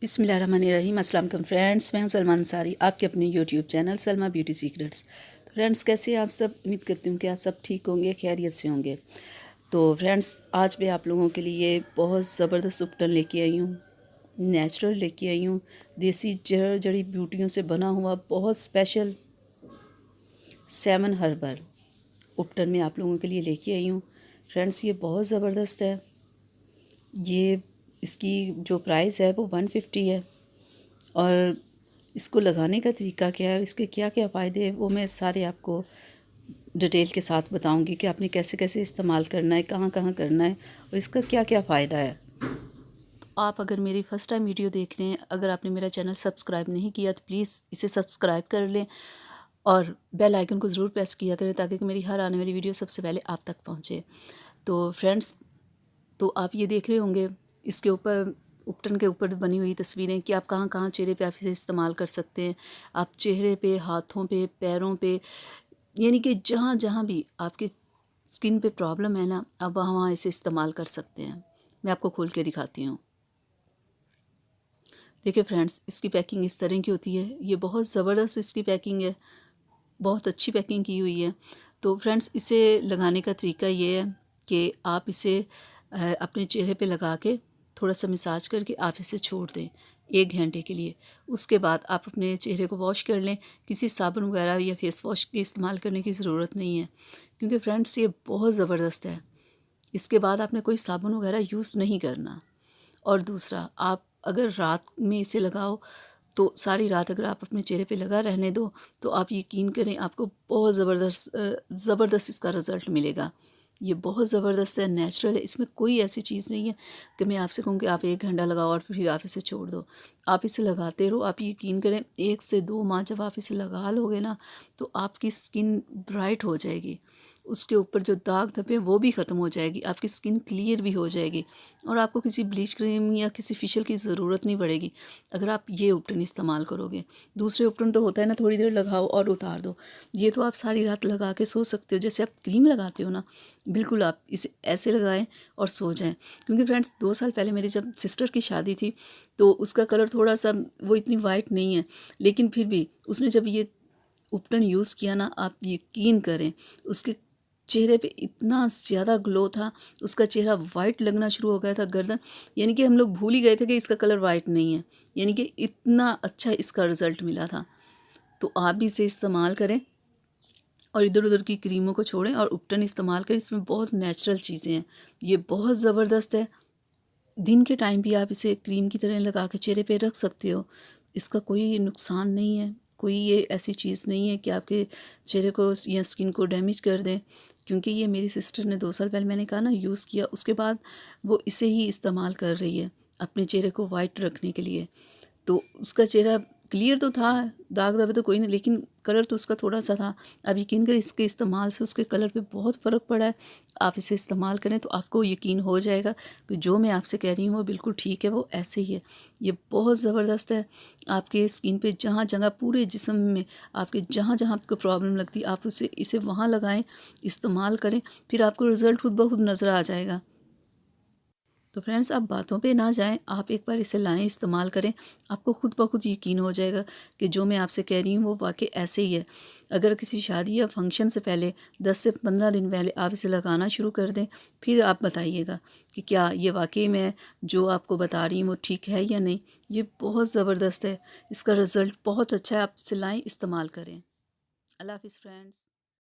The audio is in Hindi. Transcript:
बिस्मिल्लाहिर्रहमानिर्रहीम। अस्सलाम वालेकुम फ्रेंड्स, मैं हूं सलमा अंसारी, आपके अपने YouTube channel Salma beauty secrets. तो फ्रेंड्स, कैसे हैं आप सब? उम्मीद करती हूँ कि आप सब ठीक होंगे, खैरियत से होंगे। तो फ्रेंड्स, आज मैं आप लोगों के लिए बहुत ज़बरदस्त उपटन लेके आई हूँ, नेचुरल लेके आई हूँ, देसी जड़ी बूटियों से बना हुआ बहुत स्पेशल 7 हर्बल उपटन मैं आप लोगों के लिए लेके आई हूँ। फ्रेंड्स, ये बहुत ज़बरदस्त है। ये इसकी जो प्राइस है वो 150 है। और इसको लगाने का तरीका क्या है, इसके क्या क्या फ़ायदे हैं, वो मैं सारे आपको डिटेल के साथ बताऊंगी कि आपने कैसे कैसे इस्तेमाल करना है, कहाँ कहाँ करना है और इसका क्या क्या फ़ायदा है। तो आप अगर मेरी फ़र्स्ट टाइम वीडियो देख रहे हैं, अगर आपने मेरा चैनल सब्सक्राइब नहीं किया तो प्लीज़ इसे सब्सक्राइब कर लें और बेल आइकन को ज़रूर प्रेस किया करें ताकि मेरी हर आने वाली वीडियो सबसे पहले आप तक पहुँचे। तो फ्रेंड्स, तो आप ये देख रहे होंगे इसके ऊपर, उपटन के ऊपर बनी हुई तस्वीरें कि आप कहाँ कहाँ चेहरे पे आप इसे इस्तेमाल कर सकते हैं। आप चेहरे पे, हाथों पे, पैरों पे, यानी कि जहाँ जहाँ भी आपके स्किन पे प्रॉब्लम है ना, आप वहाँ वहाँ इसे इस्तेमाल कर सकते हैं। मैं आपको खोल के दिखाती हूँ। देखिए फ्रेंड्स, इसकी पैकिंग इस तरह की होती है। ये बहुत ज़बरदस्त इसकी पैकिंग है, बहुत अच्छी पैकिंग की हुई है। तो फ्रेंड्स, इसे लगाने का तरीका ये है कि आप इसे अपने चेहरे पे लगा के थोड़ा सा मसाज करके आप इसे छोड़ दें 1 घंटे के लिए। उसके बाद आप अपने चेहरे को वॉश कर लें। किसी साबुन वगैरह या फेस वॉश के इस्तेमाल करने की ज़रूरत नहीं है, क्योंकि फ्रेंड्स ये बहुत ज़बरदस्त है। इसके बाद आपने कोई साबुन वगैरह यूज़ नहीं करना। और दूसरा, आप अगर रात में इसे लगाओ तो सारी रात अगर आप अपने चेहरे पे लगा रहने दो तो आप यकीन करें आपको बहुत ज़बरदस्त इसका रिज़ल्ट मिलेगा। ये बहुत ज़बरदस्त है, नेचुरल है, इसमें कोई ऐसी चीज़ नहीं है कि मैं आपसे कहूँ कि आप 1 घंटा लगाओ और फिर आप इसे छोड़ दो। आप इसे लगाते रहो। आप यकीन करें 1 से 2 माह जब आप इसे लगा लोगे ना, तो आपकी स्किन ब्राइट हो जाएगी। उसके ऊपर जो दाग धब्बे वो भी ख़त्म हो जाएगी, आपकी स्किन क्लियर भी हो जाएगी और आपको किसी ब्लीच क्रीम या किसी फेशियल की ज़रूरत नहीं पड़ेगी अगर आप ये उपटन इस्तेमाल करोगे। दूसरे उपटन तो होता है ना, थोड़ी देर लगाओ और उतार दो। ये तो आप सारी रात लगा के सो सकते हो, जैसे आप क्रीम लगाते हो ना, बिल्कुल आप इसे ऐसे लगाएं और सो जाएं। क्योंकि फ्रेंड्स, 2 साल पहले मेरी जब सिस्टर की शादी थी तो उसका कलर थोड़ा सा, वो इतनी वाइट नहीं है, लेकिन फिर भी उसने जब ये उपटन यूज़ किया ना, आप यकीन करें उसके चेहरे पे इतना ज़्यादा ग्लो था, उसका चेहरा वाइट लगना शुरू हो गया था, गर्दन, यानी कि हम लोग भूल ही गए थे कि इसका कलर वाइट नहीं है, यानी कि इतना अच्छा इसका रिज़ल्ट मिला था। तो आप भी इसे इस्तेमाल करें और इधर उधर की क्रीमों को छोड़ें और उपटन इस्तेमाल करें। इसमें बहुत नेचुरल चीज़ें हैं, ये बहुत ज़बरदस्त है। दिन के टाइम भी आप इसे क्रीम की तरह लगा के चेहरे पे रख सकते हो। इसका कोई नुकसान नहीं है, कोई ये ऐसी चीज़ नहीं है कि आपके चेहरे को या स्किन को डैमेज कर दें। क्योंकि ये मेरी सिस्टर ने 2 साल पहले, मैंने कहा ना, यूज़ किया, उसके बाद वो इसे ही इस्तेमाल कर रही है अपने चेहरे को वाइट रखने के लिए। तो उसका चेहरा क्लियर तो था, दाग धब्बे तो कोई नहीं, लेकिन कलर तो उसका थोड़ा सा था। अब यकीन करें इसके इस्तेमाल से उसके कलर पे बहुत फ़र्क पड़ा है। आप इसे इस्तेमाल करें तो आपको यकीन हो जाएगा कि जो मैं आपसे कह रही हूँ वो बिल्कुल ठीक है, वो ऐसे ही है। ये बहुत ज़बरदस्त है। आपके स्किन पे जहाँ जगह, पूरे जिस्म में आपके जहाँ जहाँ आपको प्रॉब्लम लगती है, आप इसे वहाँ लगाएं, इस्तेमाल करें, फिर आपको रिज़ल्ट खुद ब खुद नज़र आ जाएगा। तो फ्रेंड्स, आप बातों पे ना जाएं, आप एक बार इसे लाएं, इस्तेमाल करें, आपको खुद ब खुद यकीन हो जाएगा कि जो मैं आपसे कह रही हूँ वो वाकई ऐसे ही है। अगर किसी शादी या फंक्शन से पहले 10 से 15 दिन पहले आप इसे लगाना शुरू कर दें, फिर आप बताइएगा कि क्या ये वाकई में जो आपको बता रही हूँ वो ठीक है या नहीं। ये बहुत ज़बरदस्त है, इसका रिज़ल्ट बहुत अच्छा है। आप इसे लाएँ, इस्तेमाल करें। अल्लाह हाफ़िज़ फ्रेंड्स।